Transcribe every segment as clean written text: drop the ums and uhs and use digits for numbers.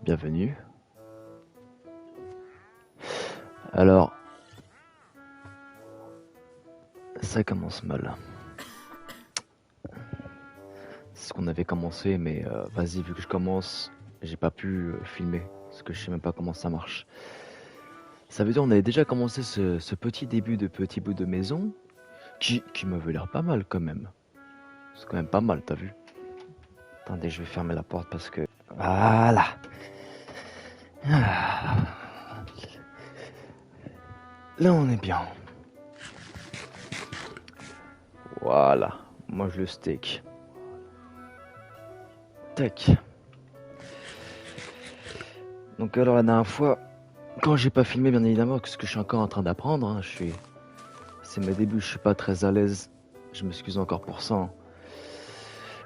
Bienvenue. Alors, ça commence mal. C'est ce qu'on avait commencé, mais vas-y, vu que je commence, j'ai pas pu filmer, parce que je sais même pas comment ça marche. Ça veut dire on avait déjà commencé ce petit début de petit bout de maison, qui m'avait l'air pas mal quand même. C'est quand même pas mal, t'as vu? Attendez, je vais fermer la porte parce que... Voilà. Ah. Là, on est bien. Voilà. Mange le steak. Tac. Donc alors la dernière fois, quand j'ai pas filmé bien évidemment, parce que je suis encore en train d'apprendre, hein, c'est mes débuts, je suis pas très à l'aise, je m'excuse encore pour ça. Hein.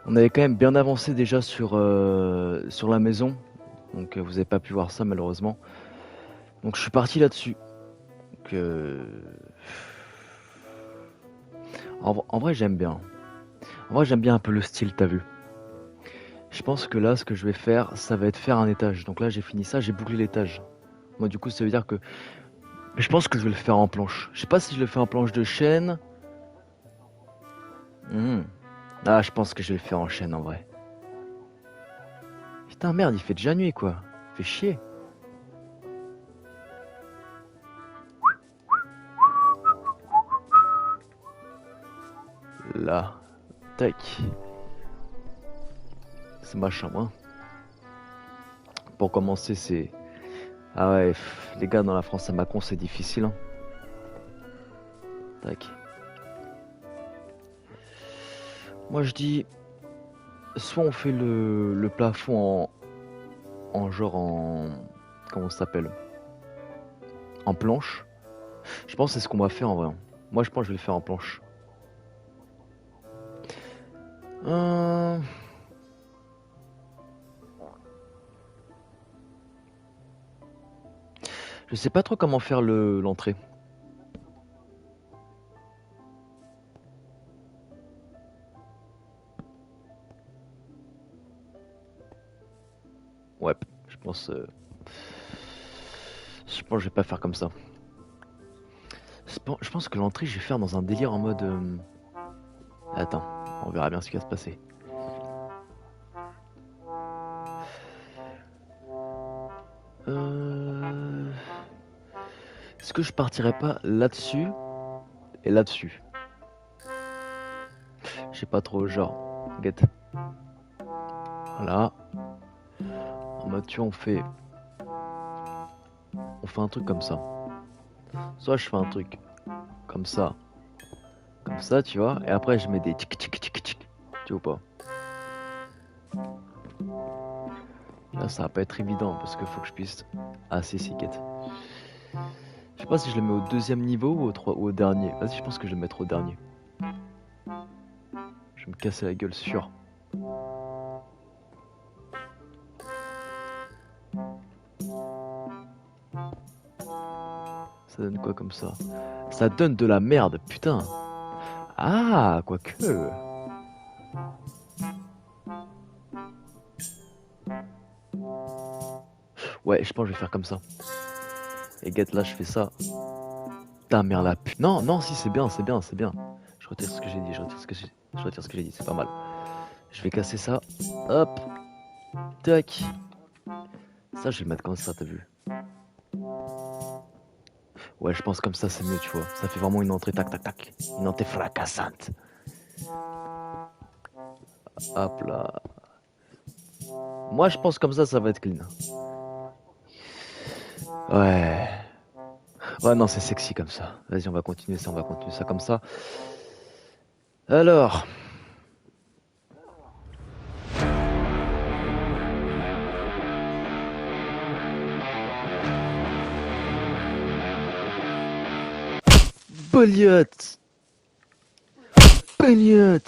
On avait quand même bien avancé déjà sur la maison, donc vous avez pas pu voir ça malheureusement. Donc je suis parti là-dessus. Donc, en vrai j'aime bien. En vrai j'aime bien un peu le style, t'as vu. Je pense que là ce que je vais faire, ça va être faire un étage. Donc là j'ai fini ça, j'ai bouclé l'étage. Moi du coup ça veut dire que je pense que je vais le faire en planche. Je sais pas si je le fais en planche de chêne. Ah, je pense que je vais le faire en chaîne en vrai. Putain, merde, il fait déjà nuit quoi. Fait chier. Là, tac. C'est ma chambre. Hein. Pour commencer, c'est. Ah ouais, les gars, dans la France à Macon, c'est difficile. Hein. Tac. Moi je dis. Soit on fait le plafond en genre en. Comment ça s'appelle? En planche. Je pense que c'est ce qu'on va faire en vrai. Hein. Moi je pense que je vais le faire en planche. Euh... Je sais pas trop comment faire l'entrée. Ouais, je pense. Je pense que je vais pas faire comme ça. Je pense que l'entrée, je vais faire dans un délire en mode. Attends, on verra bien ce qui va se passer. Est-ce que je partirais pas là-dessus et là-dessus? Je sais pas trop, genre. Get. Voilà. En mode, tu vois, on fait un truc comme ça. Soit je fais un truc comme ça. Comme ça, tu vois. Et après, je mets des tic tic tic tic. Tu vois pas? Là, ça va pas être évident parce qu'il faut que je puisse. Ah, si, get. Je sais pas si je le mets au deuxième niveau ou au dernier. Vas-y, je pense que je vais le mettre au dernier. Je vais me casser la gueule, sûr. Ça donne quoi comme ça? Ça donne de la merde, putain. Ah, quoique. Ouais, je pense que je vais faire comme ça. Et get, là, je fais ça. Putain, merde, la putain. Non, non, si, c'est bien, c'est bien, c'est bien. Je retire ce que j'ai dit, je retire ce que j'ai dit, c'est pas mal. Je vais casser ça. Hop. Tac. Ça, je vais le mettre comme ça, t'as vu? Ouais, je pense comme ça, c'est mieux, tu vois. Ça fait vraiment une entrée tac, tac, tac. Une entrée fracassante. Hop là. Moi, je pense comme ça va être clean. Ouais. Ouais, non, c'est sexy comme ça. Vas-y, on va continuer ça comme ça. Alors. Polliot. Polliot.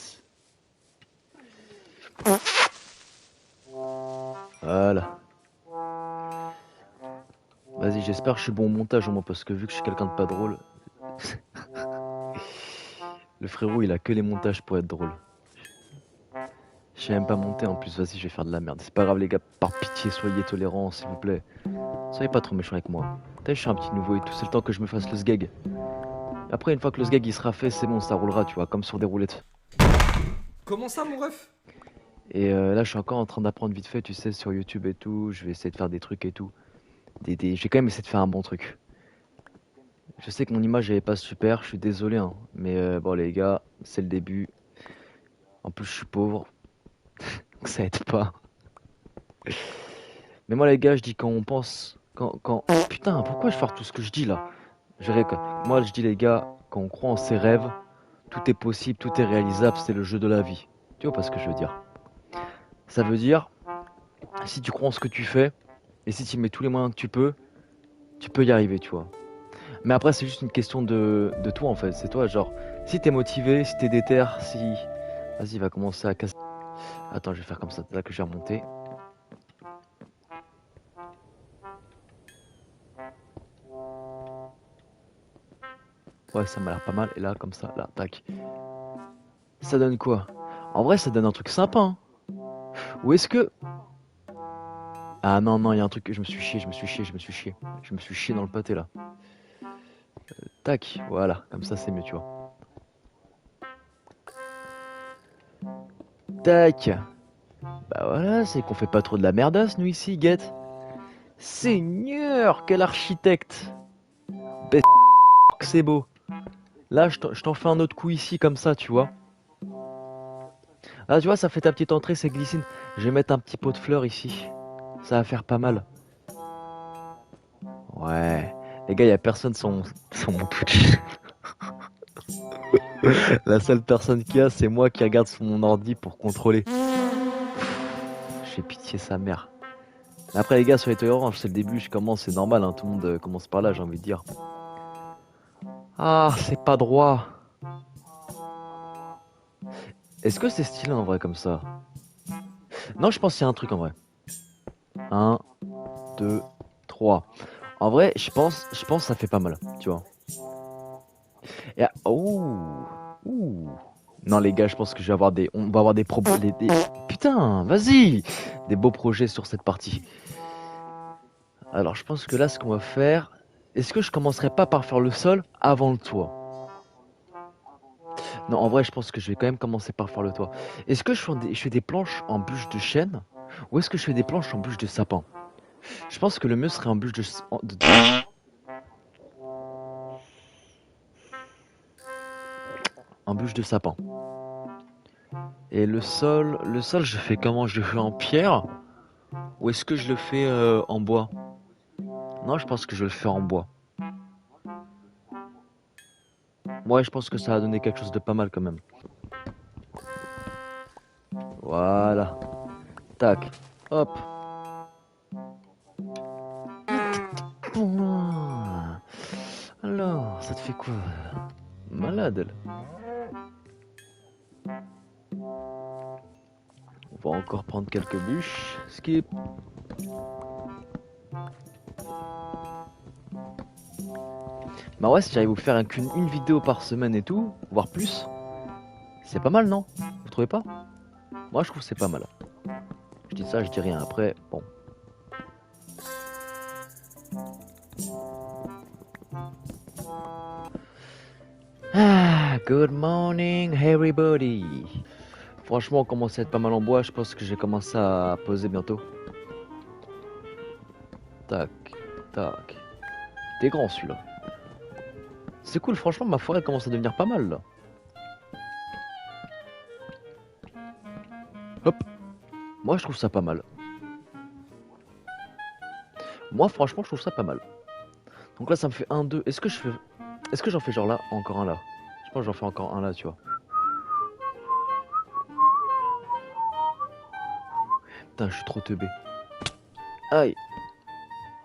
Voilà. Vas-y, j'espère que je suis bon au montage au moins parce que vu que je suis quelqu'un de pas drôle. Le frérot, il a que les montages pour être drôle. Je sais même pas monter en plus, vas-y, je vais faire de la merde. C'est pas grave, les gars, par pitié, soyez tolérants, s'il vous plaît. Soyez pas trop méchants avec moi. T'as vu, je suis un petit nouveau et tout, c'est le temps que je me fasse le sgeg. Après, une fois que le sgeg il sera fait, c'est bon, ça roulera, tu vois, comme sur des roulettes. Comment ça, mon ref? Et là, je suis encore en train d'apprendre vite fait, tu sais, sur YouTube et tout. Je vais essayer de faire des trucs et tout. Je vais quand même essayer de faire un bon truc. Je sais que mon image elle est pas super, je suis désolé, hein. Mais bon, les gars, c'est le début. En plus, je suis pauvre, donc ça aide pas. Mais moi, les gars, je dis quand on pense. Putain, pourquoi je fais tout ce que je dis là? Moi, je dis, les gars, quand on croit en ses rêves, tout est possible, tout est réalisable, c'est le jeu de la vie. Tu vois pas ce que je veux dire? Ça veut dire, si tu crois en ce que tu fais, et si tu mets tous les moyens que tu peux y arriver, tu vois. Mais après, c'est juste une question de toi, en fait. C'est toi, genre, si t'es motivé, si t'es déter, si... Vas-y, il va commencer à casser. Attends, je vais faire comme ça, c'est là que je vais remonter. Ouais, ça m'a l'air pas mal. Et là, comme ça, là, tac. Ça donne quoi? En vrai, ça donne un truc sympa, hein. Ou est-ce que... Ah non, non, il y a un truc que je me suis chié, je me suis chié, je me suis chié. Je me suis chié dans le pâté, là. Tac, voilà, comme ça, c'est mieux, tu vois. Tac. Bah voilà, c'est qu'on fait pas trop de la merdasse, nous, ici, guette. Seigneur, quel architecte! Bête que c'est beau. Là, je t'en fais un autre coup ici, comme ça, tu vois. Ah, tu vois, ça fait ta petite entrée, c'est glycine. Je vais mettre un petit pot de fleurs ici. Ça va faire pas mal. Ouais. Les gars, y a personne sur mon Twitch. La seule personne qu'il y a, c'est moi qui regarde sur mon ordi pour contrôler. J'ai pitié sa mère. Après, les gars, soyez tolérants, c'est le début, je commence, c'est normal, hein, tout le monde commence par là, j'ai envie de dire. Ah, c'est pas droit. Est-ce que c'est stylé en vrai comme ça? Non, je pense qu'il y a un truc en vrai. Un, 2, 3. En vrai, je pense que ça fait pas mal, tu vois. Oh, ouh. Non les gars, je pense que on va avoir des problèmes. Putain, vas-y, des beaux projets sur cette partie. Alors, je pense que là, ce qu'on va faire, est-ce que je commencerai pas par faire le sol avant le toit? Non, en vrai, je pense que je vais quand même commencer par faire le toit. Est-ce que je fais des planches en bûche de chêne ou est-ce que je fais des planches en bûche de sapin? Je pense que le mieux serait en bûche en bûche de sapin. Et le sol, je fais comment? Je le fais en pierre ou est-ce que je le fais en bois? Non, je pense que je vais le faire en bois. Ouais, je pense que ça va donner quelque chose de pas mal quand même. Voilà. Tac. Hop. Alors, ça te fait quoi? Malade, elle. On va encore prendre quelques bûches. Skip. Bah ouais, si j'arrive à vous faire une vidéo par semaine et tout, voire plus, c'est pas mal, non? Vous trouvez pas? Moi, je trouve que c'est pas mal. Je dis ça, je dis rien. Après, bon. Ah, good morning, everybody. Franchement, on commence à être pas mal en bois. Je pense que j'ai commencé à poser bientôt. Tac, tac. T'es grand celui-là. C'est cool, franchement, ma forêt commence à devenir pas mal là. Hop. Moi, je trouve ça pas mal. Moi, franchement, je trouve ça pas mal. Donc là, ça me fait un, 2. Est-ce que j'en fais genre là, encore un là? Je pense que j'en fais encore un là, tu vois. Putain, je suis trop teubé. Aïe.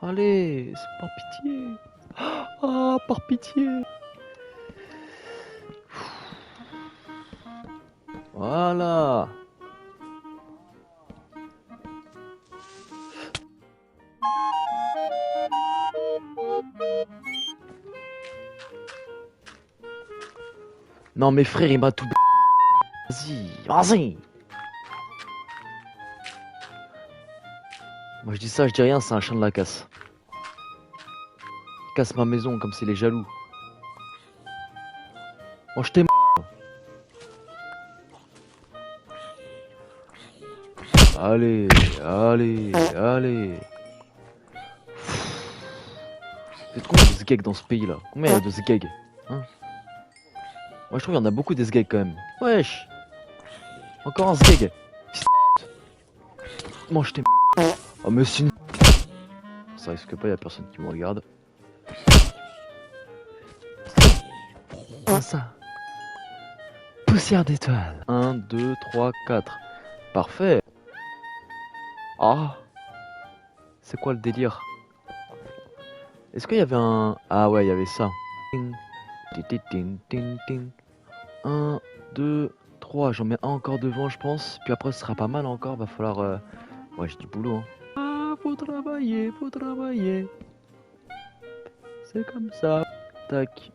Allez, c'est par pitié. Ah, par pitié. Voilà. Non, mais frère, il m'a tout... Vas-y, vas-y. Moi je dis ça, je dis rien, c'est un chien de la casse. Il casse ma maison comme s'il est jaloux. Moi je t'aime. Allez, allez, allez. Vous êtes combien de sgegs dans ce pays là? Combien il y a de sgegs hein? Moi je trouve qu'il y en a beaucoup des sgegs quand même. Wesh. Encore un sgeg. Moi je t'aime. Oh mais c'est une... Ça risque pas, y a personne qui me regarde. Ça. Poussière d'étoiles. 1, 2, 3, 4. Parfait. Ah. C'est quoi le délire? Est-ce qu'il y avait un... Ah ouais, il y avait ça. 1, 2, 3. J'en mets un encore devant, je pense. Puis après, ce sera pas mal encore. Va falloir... Ouais, j'ai du boulot. Hein. Ah, faut travailler, faut travailler. C'est comme ça. Tac.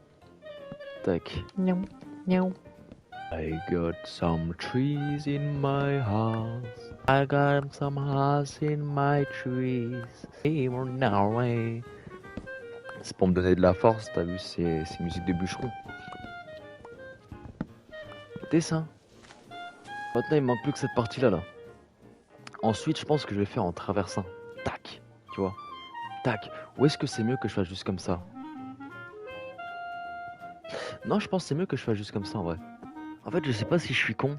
Tac. Miaou, miaou. I got some trees in my house. I got some house in my trees. C'est pour me donner de la force, t'as vu, c'est musique de bûcheron. Dessin. Maintenant, il me manque plus que cette partie-là, là. Ensuite, je pense que je vais faire en traversant. Tac, tu vois. Tac. Ou est-ce que c'est mieux que je fasse juste comme ça? Non, je pense que c'est mieux que je fasse juste comme ça, en vrai. En fait, je sais pas si je suis con.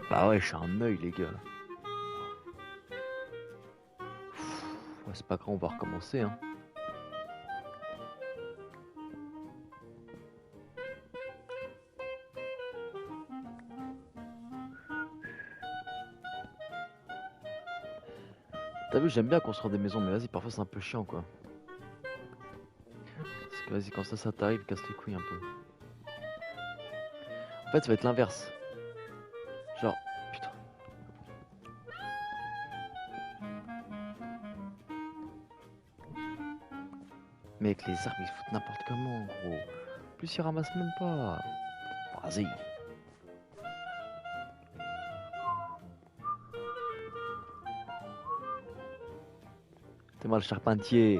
Bah ouais, je suis un œil, les gars. Ouais, c'est pas grave, on va recommencer, hein. T'as vu, j'aime bien construire des maisons, mais vas-y, parfois c'est un peu chiant, quoi. Parce que vas-y, quand ça t'arrive, casse les couilles un peu. En fait, ça va être l'inverse. Genre, putain. Mec, les arbres, ils se foutent n'importe comment, gros. En plus, ils ramassent même pas. Vas-y. T'es mal, charpentier.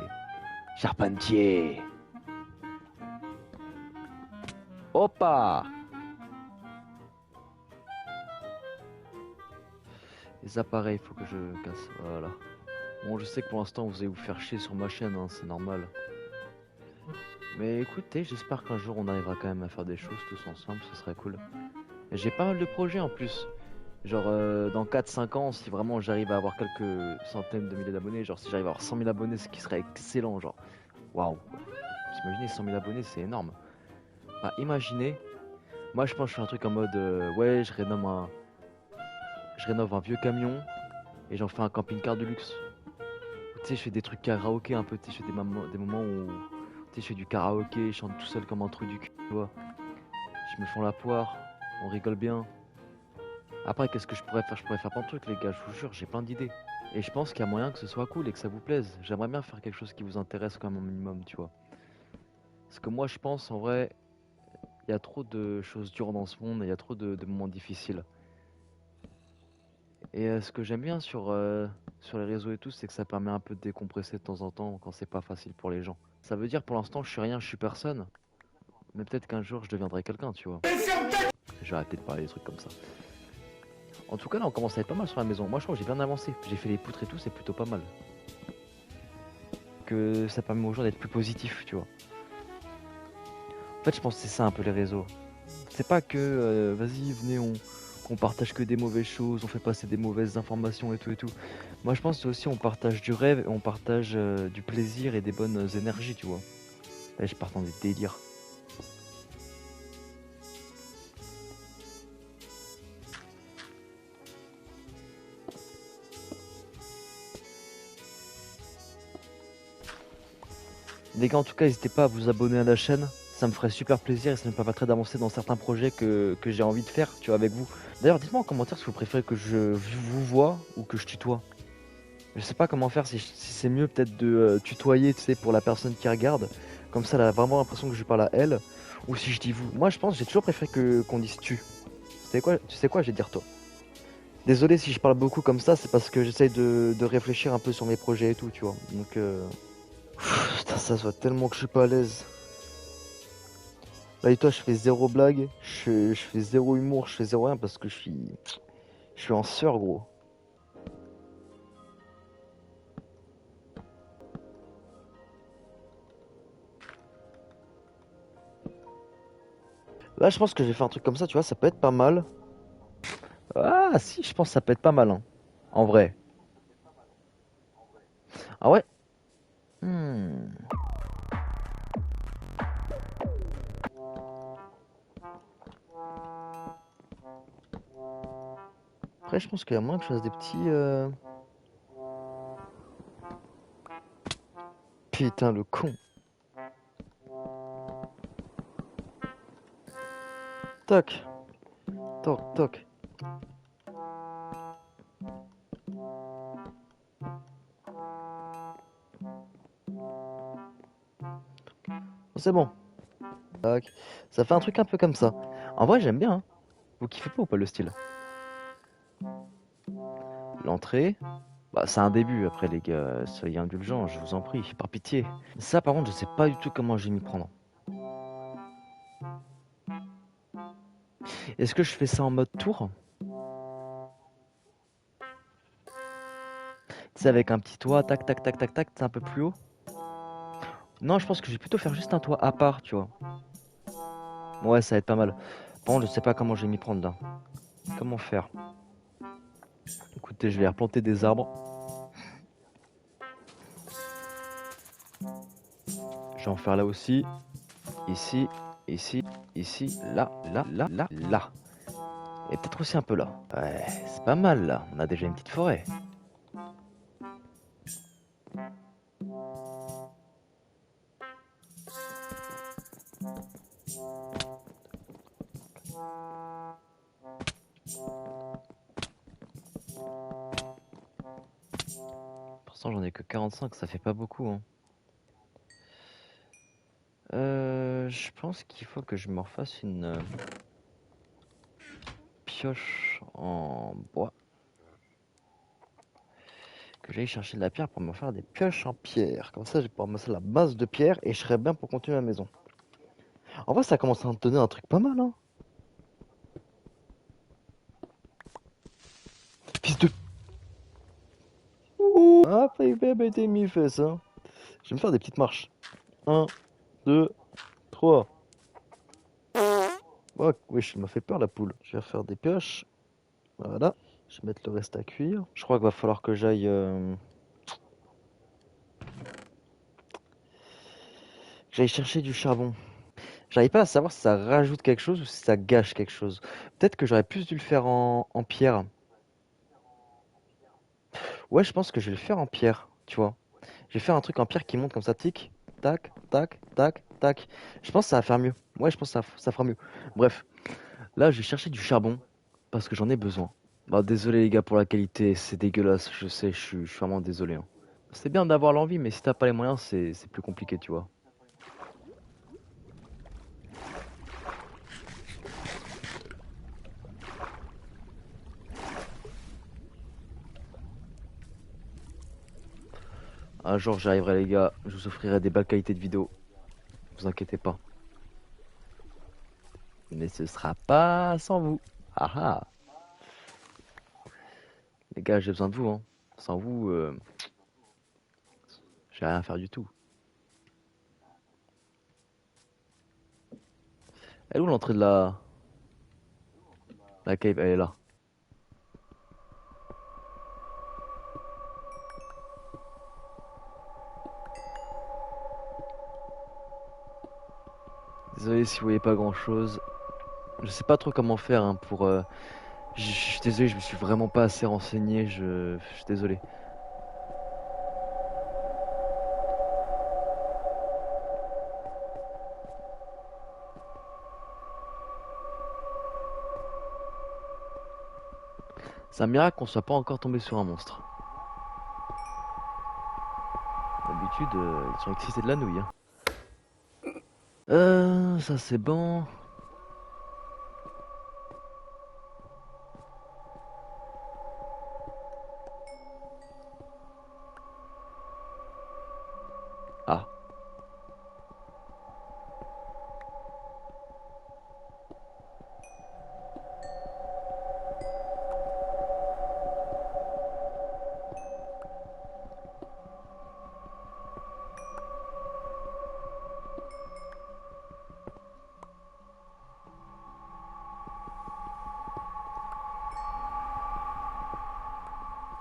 Charpentier. Hoppa. Les appareils, faut que je casse. Voilà. Bon, je sais que pour l'instant, vous allez vous faire chier sur ma chaîne, hein, c'est normal. Mais écoutez, j'espère qu'un jour, on arrivera quand même à faire des choses tous ensemble, ce serait cool. Et j'ai pas mal de projets en plus. Genre, dans 4-5 ans, si vraiment j'arrive à avoir quelques centaines de milliers d'abonnés, genre si j'arrive à avoir 100 000 abonnés, ce qui serait excellent, genre. Waouh. Vous imaginez 100 000 abonnés, c'est énorme. Bah, imaginez. Moi, je pense que je fais un truc en mode, ouais, je rénove un vieux camion et j'en fais un camping-car de luxe. Tu sais, je fais des trucs karaoké un peu, tu sais, je fais des moments où, tu sais, je fais du karaoké, je chante tout seul comme un truc du cul, tu vois. Je me fends la poire, on rigole bien. Après, qu'est-ce que je pourrais faire? Je pourrais faire plein de trucs, les gars, je vous jure, j'ai plein d'idées. Et je pense qu'il y a moyen que ce soit cool et que ça vous plaise. J'aimerais bien faire quelque chose qui vous intéresse quand même un minimum, tu vois. Parce que moi, je pense, en vrai, il y a trop de choses dures dans ce monde et il y a trop de moments difficiles. Et ce que j'aime bien sur les réseaux et tout, c'est que ça permet un peu de décompresser de temps en temps quand c'est pas facile pour les gens. Ça veut dire pour l'instant, je suis rien, je suis personne. Mais peut-être qu'un jour, je deviendrai quelqu'un, tu vois. Je vais arrêter de parler des trucs comme ça. En tout cas, là, on commence à être pas mal sur la maison. Moi, je crois que j'ai bien avancé. J'ai fait les poutres et tout, c'est plutôt pas mal. Que ça permet aux gens d'être plus positifs, tu vois. En fait, je pense que c'est ça un peu les réseaux. C'est pas que, vas-y, venez, on partage que des mauvaises choses, on fait passer des mauvaises informations et tout et tout. Moi, je pense que aussi, on partage du rêve, et on partage du plaisir et des bonnes énergies, tu vois. Là, je pars dans des délires. Les gars, en tout cas, n'hésitez pas à vous abonner à la chaîne. Ça me ferait super plaisir et ça me permettrait d'avancer dans certains projets que j'ai envie de faire, tu vois, avec vous. D'ailleurs, dites-moi en commentaire si vous préférez que je vous voie ou que je tutoie. Je sais pas comment faire, si c'est mieux peut-être de tutoyer, tu sais, pour la personne qui regarde. Comme ça, elle a vraiment l'impression que je parle à elle. Ou si je dis vous. Moi, je pense que j'ai toujours préféré qu'on dise tu. Tu sais quoi, je vais dire toi. Désolé si je parle beaucoup comme ça, c'est parce que j'essaye de réfléchir un peu sur mes projets et tout, tu vois. Donc, putain, ça se voit tellement que je suis pas à l'aise. Là, et toi, je fais zéro blague, je fais zéro humour, je fais zéro rien parce que je suis en sueur, gros. Là, je pense que je vais faire un truc comme ça, tu vois, ça peut être pas mal. Ah, si, je pense que ça peut être pas mal, hein. En vrai. Ah ouais? Hmm. Après, je pense qu'il y a moyen que je fasse des petits. Putain, le con. Toc, toc, toc. C'est bon. Tac. Ça fait un truc un peu comme ça. En vrai, j'aime bien, hein. Vous kiffez pas ou pas le style? L'entrée. Bah, c'est un début, après, les gars. Soyez indulgents, je vous en prie, par pitié. Ça, par contre, je sais pas du tout comment je vais m'y prendre. Est-ce que je fais ça en mode tour? Tu sais, avec un petit toit, tac, tac, tac, tac, tac, c'est un peu plus haut? Non, je pense que je vais plutôt faire juste un toit à part, tu vois. Ouais, ça va être pas mal. Bon, je sais pas comment je vais m'y prendre là. Comment faire? Écoutez, je vais replanter des arbres. Je vais en faire là aussi. Ici, ici, ici, là, là, là, là, là. Et peut-être aussi un peu là. Ouais, c'est pas mal là. On a déjà une petite forêt. Pour l'instant, j'en ai que 45, ça fait pas beaucoup, hein. Je pense qu'il faut que je me refasse une pioche en bois. Que j'aille chercher de la pierre pour me faire des pioches en pierre. Comme ça, je vais pouvoir me faire la base de pierre et je serai bien pour continuer ma maison. En vrai, ça commence à me donner un truc pas mal, hein. Fils de... Ouh. Ah, pas été mis fait ça. Je vais me faire des petites marches. Un, 2, 3. Oh, wesh, il m'a fait peur la poule. Je vais faire des pioches. Voilà. Je vais mettre le reste à cuire. Je crois qu'il va falloir que j'aille chercher du charbon. J'arrive pas à savoir si ça rajoute quelque chose ou si ça gâche quelque chose. Peut-être que j'aurais plus dû le faire en pierre. Ouais, je pense que je vais le faire en pierre, tu vois. Je vais faire un truc en pierre qui monte comme ça, tic, tac, tac, tac, tac. Je pense que ça va faire mieux. Ouais, je pense que ça fera mieux. Bref, là, je vais chercher du charbon parce que j'en ai besoin. Bah, désolé les gars pour la qualité, c'est dégueulasse, je sais, je suis vraiment désolé, hein. C'est bien d'avoir l'envie, mais si t'as pas les moyens, c'est plus compliqué, tu vois. Un jour, j'y arriverai, les gars, je vous offrirai des belles qualités de vidéo. Vous inquiétez pas. Mais ce sera pas sans vous. Ah ah. Les gars, j'ai besoin de vous, hein. Sans vous, j'ai rien à faire du tout. Elle est où l'entrée de la cave? Elle est là. Désolé si vous voyez pas grand chose. Je sais pas trop comment faire hein, pour. Je suis désolé, je me suis vraiment pas assez renseigné. Je suis désolé. C'est un miracle qu'on soit pas encore tombé sur un monstre. D'habitude, ils sont excités de la nouille, hein. Ça c'est bon.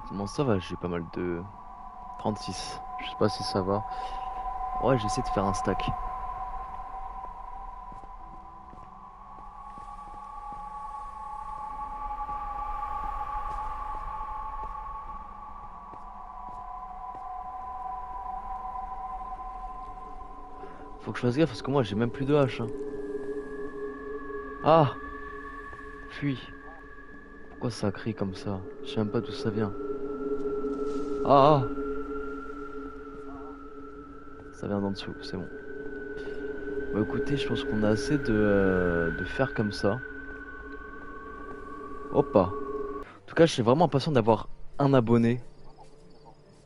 Comment ça va? J'ai pas mal de 36. Je sais pas si ça va. Ouais, j'essaie de faire un stack. Faut que je fasse gaffe parce que moi j'ai même plus de hache, hein. Ah! Fuis. Pourquoi ça crie comme ça? Je sais même pas d'où ça vient. Ah! Ah, ça vient d'en dessous, c'est bon. Bah écoutez, je pense qu'on a assez de faire comme ça. Hop! En tout cas, je suis vraiment impatient d'avoir un abonné.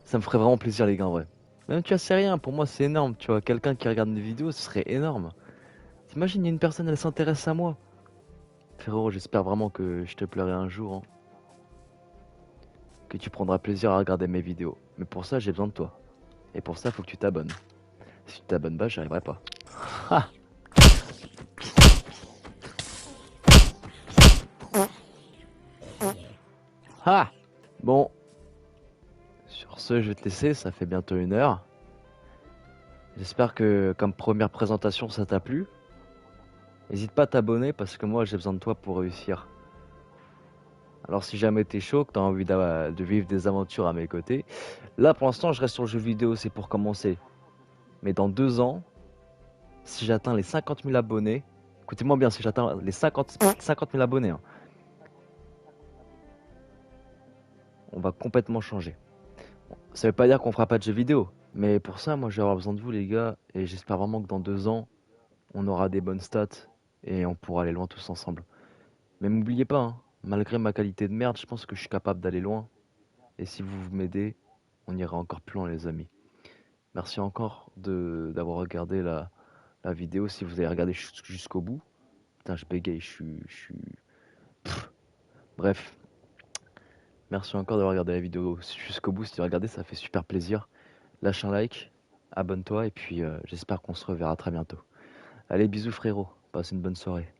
Ça me ferait vraiment plaisir, les gars, en vrai. Même tu vois, c'est rien, pour moi c'est énorme, tu vois. Quelqu'un qui regarde mes vidéos, ce serait énorme. T'imagines, il y a une personne, elle s'intéresse à moi. Frérot, j'espère vraiment que je te plairai un jour, hein. Que tu prendras plaisir à regarder mes vidéos. Mais pour ça, j'ai besoin de toi. Et pour ça, faut que tu t'abonnes. Si tu t'abonnes pas, j'y arriverai pas. Ah! Ah! Bon, sur ce, je vais te laisser, ça fait bientôt 1 heure. J'espère que, comme première présentation, ça t'a plu. N'hésite pas à t'abonner parce que moi, j'ai besoin de toi pour réussir. Alors si jamais t'es chaud, que t'as envie de vivre des aventures à mes côtés, là pour l'instant je reste sur le jeu vidéo, c'est pour commencer. Mais dans 2 ans, si j'atteins les 50 000 abonnés, écoutez-moi bien, si j'atteins les 50 000 abonnés, hein, on va complètement changer. Ça veut pas dire qu'on fera pas de jeux vidéo, mais pour ça, moi je vais avoir besoin de vous les gars, et j'espère vraiment que dans 2 ans, on aura des bonnes stats et on pourra aller loin tous ensemble. Mais m'oubliez pas, hein, malgré ma qualité de merde, je pense que je suis capable d'aller loin. Et si vous m'aidez, on ira encore plus loin les amis. Merci encore d'avoir regardé la vidéo. Si vous avez regardé jusqu'au bout. Putain, je bégaye, Pff. Bref. Merci encore d'avoir regardé la vidéo jusqu'au bout. Si tu as regardé, ça fait super plaisir. Lâche un like, abonne-toi et puis j'espère qu'on se reverra très bientôt. Allez, bisous frérot. Passe une bonne soirée.